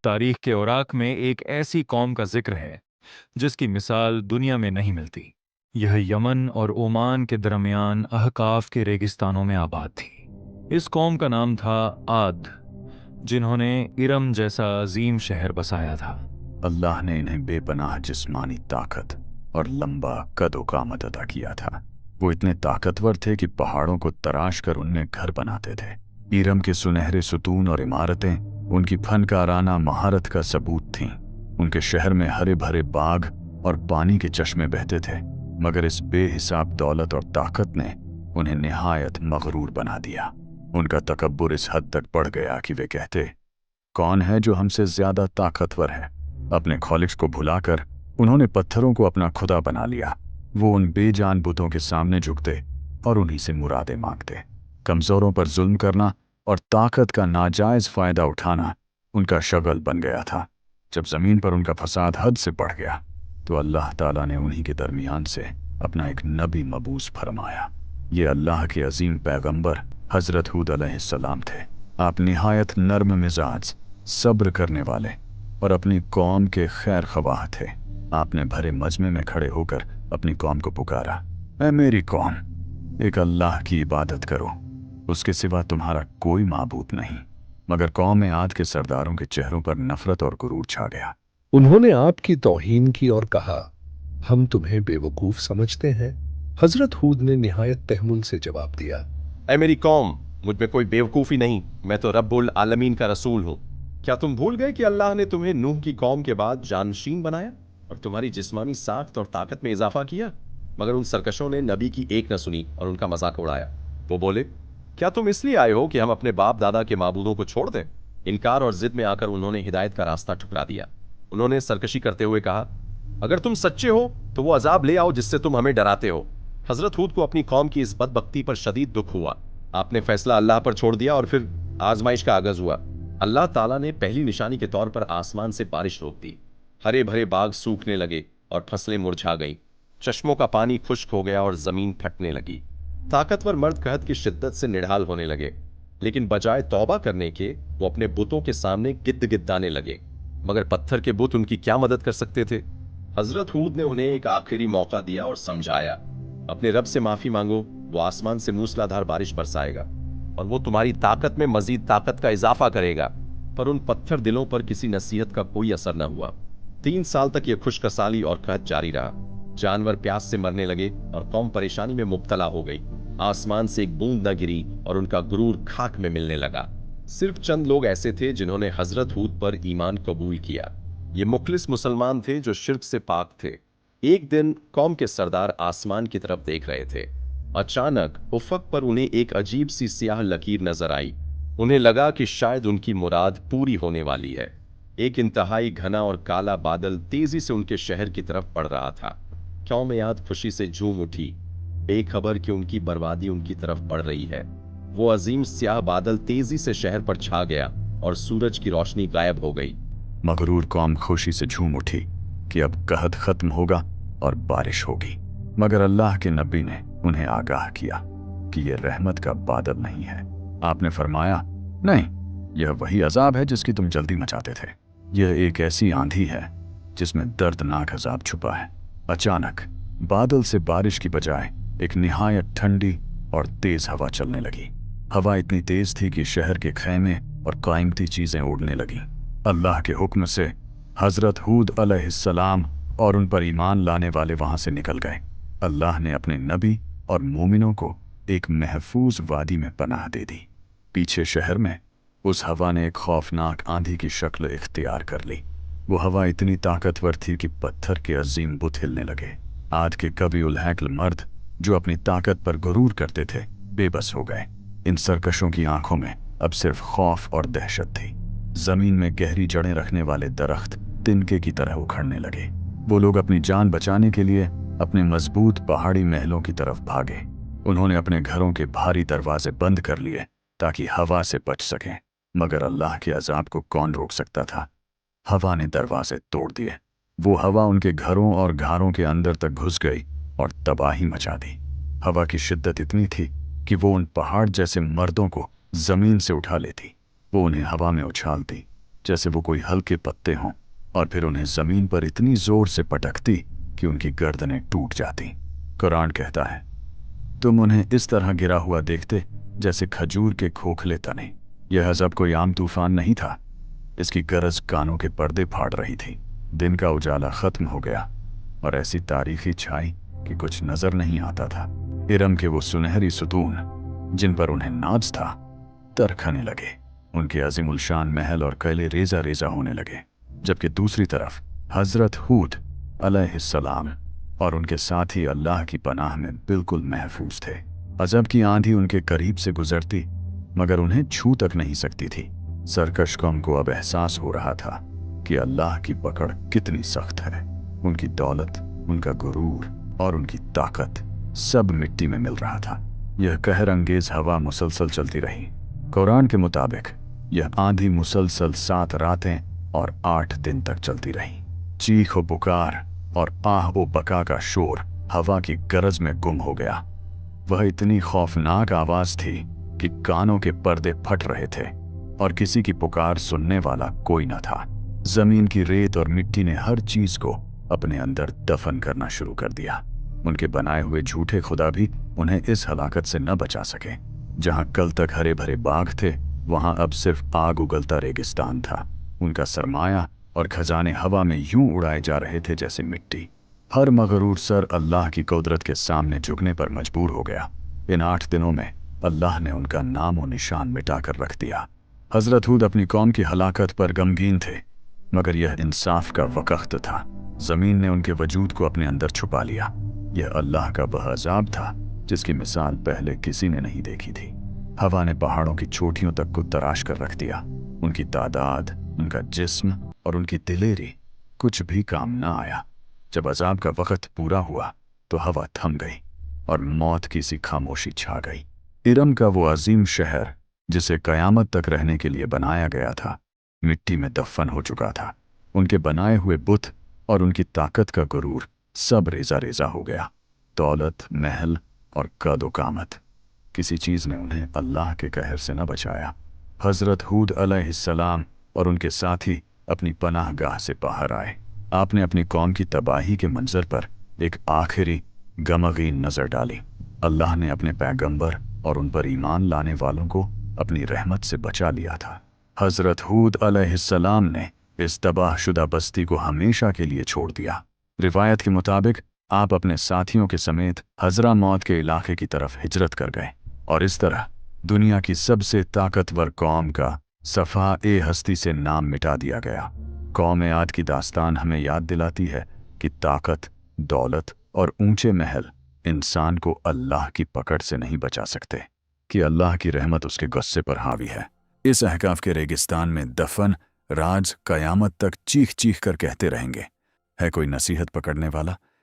तारीख के औराक में एक ऐसी कौम का जिक्र है जिसकी मिसाल दुनिया में नहीं मिलती। यह यमन और ओमान के दरमियान अहकाफ के रेगिस्तानों में आबाद थी। इस कौम का नाम था आद, जिन्होंने इरम जैसा अजीम शहर बसाया था। अल्लाह ने इन्हें बेपनाह जिस्मानी ताकत और लंबा कद-ओ-कामत अता किया था। वो इतने ताकतवर थे कि पहाड़ों को तराश कर उनमें घर बनाते थे। इरम के सुनहरे सुतून और इमारतें उनकी फनकाराना महारत का सबूत थीं। उनके शहर में हरे भरे बाग और पानी के चश्मे बहते थे, मगर इस बेहिसाब दौलत और ताकत ने उन्हें निहायत मगरूर बना दिया। उनका तकब्बुर इस हद तक बढ़ गया कि वे कहते, कौन है जो हमसे ज्यादा ताकतवर है। अपने खॉलिक्स को भुलाकर उन्होंने पत्थरों को अपना खुदा बना लिया। वो उन बेजान बुतों के सामने झुकते और उन्हीं से मुरादें मांगते। कमजोरों पर जुल्म करना और ताकत का नाजायज फायदा उठाना उनका शगल बन गया था। जब जमीन पर उनका फसाद हद से बढ़ गया तो अल्लाह ताला ने उन्हीं के दरमियान से अपना एक नबी मबूस फरमाया। ये अल्लाह के अजीम पैगंबर हजरत हूद अलैहिस्सलाम थे। आप निहायत नर्म मिजाज, सब्र करने वाले और अपनी कौम के खैर ख्वाह थे। आपने भरे मजमे में खड़े होकर अपनी कौम को पुकारा, ऐ मेरी कौम, एक अल्लाह की इबादत करो, उसके सिवा तुम्हारा कोई माबूद नहीं। मगर कौम आद के सरदारों के चेहरों पर नफरत और गुरूर छा गया। उन्होंने आपकी तौहीन की और कहा, हम तुम्हें बेवकूफ समझते हैं। हजरत हूद ने निहायत तहमुल से जवाब दिया, ऐ मेरी कौम, मुझ में कोई बेवकूफ़ी नहीं, मैं तो रब्बुल आलमीन का रसूल हूँ। क्या तुम भूल गए कि अल्लाह ने तुम्हें नूह की कौम के बाद जानशीन बनाया और तुम्हारी जिस्मानी साख्त और ताकत में इजाफा किया? मगर उन सरकशों ने नबी की एक न सुनी और उनका मजाक उड़ाया। वो बोले, क्या तुम इसलिए आए हो कि हम अपने बाप दादा के माबूदों को छोड़ दें? इनकार और जिद में आकर उन्होंने हिदायत का रास्ता ठुकरा दिया। उन्होंने सरकशी करते हुए कहा, अगर तुम सच्चे हो तो वो अजाब ले आओ जिससे तुम हमें डराते हो। हजरत हूद को अपनी कौम की इस बदबख्ती पर शदीद दुख हुआ। आपने फैसला अल्लाह पर छोड़ दिया और फिर आजमाइश का आगाज हुआ। अल्लाह ताला ने पहली निशानी के तौर पर आसमान से बारिश रोक दी। हरे भरे बाग सूखने लगे और फसलें मुरझा गईं। चश्मों का पानी खुश्क हो गया और जमीन फटने लगी। ताकतवर मर्द कहत की शिद्दत से निढाल होने लगे, लेकिन बजाय तौबा करने के वो अपने बुतों के सामने गिद्द गिद्दाने लगे। मगर पत्थर के बुत उनकी क्या मदद कर सकते थे? हजरत हूद ने उन्हें एक आखिरी मौका दिया और समझाया, अपने रब से माफी मांगो, वो आसमान से मूसलाधार बारिश बरसाएगा और वो तुम्हारी ताकत में मजीद ताकत का इजाफा करेगा। पर उन पत्थर दिलों पर किसी नसीहत का कोई असर न हुआ। 3 साल तक ये खुशकसाली और कहत जारी रहा। जानवर प्यास से मरने लगे और कौम परेशानी में मुब्तला हो गई। आसमान से एक बूंद न गिरी और उनका गुरूर खाक में मिलने लगा। सिर्फ चंद लोग ऐसे थे जिन्होंने हजरत हूद पर ईमान कबूल किया। ये मुखलिस मुसलमान थे जो शिर्क से पाक थे। एक दिन कौम के सरदार आसमान की तरफ देख रहे थे। अचानक उफक पर उन्हें एक अजीब सी स्याह लकीर नजर आई। उन्हें लगा कि शायद उनकी मुराद पूरी होने वाली है। एक इंतहाई घना और काला बादल तेजी से उनके शहर की तरफ बढ़ रहा था। कौम याद खुशी से झूम उठी, बेखबर कि उनकी बर्बादी उनकी तरफ बढ़ रही है। वो अजीम स्याह बादल तेजी से शहर पर छा गया और सूरज की रोशनी गायब हो गई। मगरूर कौम खुशी से झूम उठी कि अब कहत खत्म होगा और बारिश होगी। मगर अल्लाह के नबी ने उन्हें आगाह किया कि यह रहमत का बादल नहीं है। आपने फरमाया, नहीं, यह वही अजाब है जिसकी तुम जल्दी मचाते थे। यह एक ऐसी आंधी है जिसमें दर्दनाक अजाब छुपा है। अचानक बादल से बारिश की बजाय एक निहायत ठंडी और तेज हवा चलने लगी। हवा इतनी तेज थी कि शहर के खैमे और क़ायमती चीजें उड़ने लगीं। अल्लाह के हुक्म से हजरत हूद अलैहिस्सलाम और उन पर ईमान लाने वाले वहां से निकल गए। अल्लाह ने अपने नबी और मोमिनों को एक महफूज वादी में पनाह दे दी। पीछे शहर में उस हवा ने एक खौफनाक आंधी की शक्ल इख्तियार कर ली। वो हवा इतनी ताकतवर थी कि पत्थर के अजीम बुत हिलने लगे। आद के कवि उल हैकल मर्द जो अपनी ताकत पर गुरूर करते थे, बेबस हो गए। इन सरकशों की आंखों में अब सिर्फ खौफ और दहशत थी। जमीन में गहरी जड़ें रखने वाले दरख्त तिनके की तरह उखड़ने लगे। वो लोग अपनी जान बचाने के लिए अपने मजबूत पहाड़ी महलों की तरफ भागे। उन्होंने अपने घरों के भारी दरवाजे बंद कर लिए ताकि हवा से बच सकें। मगर अल्लाह के अजाब को कौन रोक सकता था? हवा ने दरवाजे तोड़ दिए। वो हवा उनके घरों और घरों के अंदर तक घुस गई और तबाही मचा दी। हवा की शिद्दत इतनी थी कि वो उन पहाड़ जैसे मर्दों को जमीन से उठा लेती। वो उन्हें हवा में उछालती जैसे वो कोई हल्के पत्ते हों, और फिर उन्हें जमीन पर इतनी जोर से पटकती कि उनकी गर्दनें टूट जाती। कुरान कहता है, तुम उन्हें इस तरह गिरा हुआ देखते जैसे खजूर के खोखले तने। यह अजब कोई आम तूफान नहीं था, इसकी गरज कानों के पर्दे फाड़ रही थी। दिन का उजाला खत्म हो गया और ऐसी तारीखी छाई कि कुछ नजर नहीं आता था। इरम के वो सुनहरी सुतून जिन पर उन्हें नाज था तरखने लगे। उनके अजीमुल शान महल और किले रेजा रेजा होने लगे, जबकि दूसरी तरफ हजरत हूद अलैहिस्सलाम और उनके साथी अल्लाह की पनाह में बिल्कुल महफूज थे। अजब की आंधी उनके करीब से गुजरती मगर उन्हें छू तक नहीं सकती थी। सरकश कौम को अब एहसास हो रहा था कि अल्लाह की पकड़ कितनी सख्त है। उनकी दौलत, उनका गुरूर और उनकी ताकत सब मिट्टी में मिल रहा था। यह कहर अंगेज हवा मुसलसल चलती रही। कुरान के मुताबिक यह आंधी मुसलसल 7 रातें और 8 दिन तक चलती रही। चीख व पुकार और आह व बका का शोर हवा की गरज में गुम हो गया। वह इतनी खौफनाक आवाज थी कि कानों के पर्दे फट रहे थे और किसी की पुकार सुनने वाला कोई न था। जमीन की रेत और मिट्टी ने हर चीज को अपने अंदर दफन करना शुरू कर दिया। उनके बनाए हुए झूठे खुदा भी उन्हें इस हलाकत से न बचा सके। जहां कल तक हरे भरे बाग थे, वहां अब सिर्फ आग उगलता रेगिस्तान था। उनका सरमाया और खजाने हवा में यूं उड़ाए जा रहे थे जैसे मिट्टी। हर मगरूर सर अल्लाह की कुदरत के सामने झुकने पर मजबूर हो गया। इन 8 दिनों में अल्लाह ने उनका नाम और निशान मिटाकर रख दिया। हजरत हूद अपनी कौम की हलाकत पर गमगीन थे, मगर यह इंसाफ का वक्त था। जमीन ने उनके वजूद को अपने अंदर छुपा लिया। यह अल्लाह का वह अजाब था जिसकी मिसाल पहले किसी ने नहीं देखी थी। हवा ने पहाड़ों की चोटियों तक को तराश कर रख दिया। उनकी तादाद, उनका जिस्म और उनकी दिलेरी कुछ भी काम न आया। जब अजाब का वक्त पूरा हुआ तो हवा थम गई और मौत की सी खामोशी छा गई। इरम का वो अजीम शहर जिसे कयामत तक रहने के लिए बनाया गया था, मिट्टी में दफन हो चुका था। उनके बनाए हुए बुत और उनकी ताकत का गुरूर सब रेजा रेजा हो गया। दौलत, महल और कद कामत, किसी चीज ने उन्हें अल्लाह के कहर से न बचाया। हजरत हूद अलैहिस्सलाम और उनके साथी अपनी पनाहगाह से बाहर आए। आपने अपनी कौम की तबाही के मंजर पर एक आखिरी गमगीन नजर डाली। अल्लाह ने अपने पैगंबर और उन पर ईमान लाने वालों को अपनी रहमत से बचा लिया था। हजरत हूद अलैहिस्सलाम ने इस तबाहशुदा बस्ती को हमेशा के लिए छोड़ दिया। रिवायत के मुताबिक आप अपने साथियों के समेत हजरा मौत के इलाके की तरफ हिजरत कर गए और इस तरह दुनिया की सबसे ताकतवर कौम का सफ़ा-ए हस्ती से नाम मिटा दिया गया। कौम आद की दास्तान हमें याद दिलाती है कि ताकत, दौलत और ऊंचे महल इंसान को अल्लाह की पकड़ से नहीं बचा सकते, कि अल्लाह की रहमत उसके गुस्से पर हावी है। इस अहकाफ के रेगिस्तान में दफन राज कयामत तक चीख चीख कर कहते रहेंगे, है कोई नसीहत पकड़ने वाला?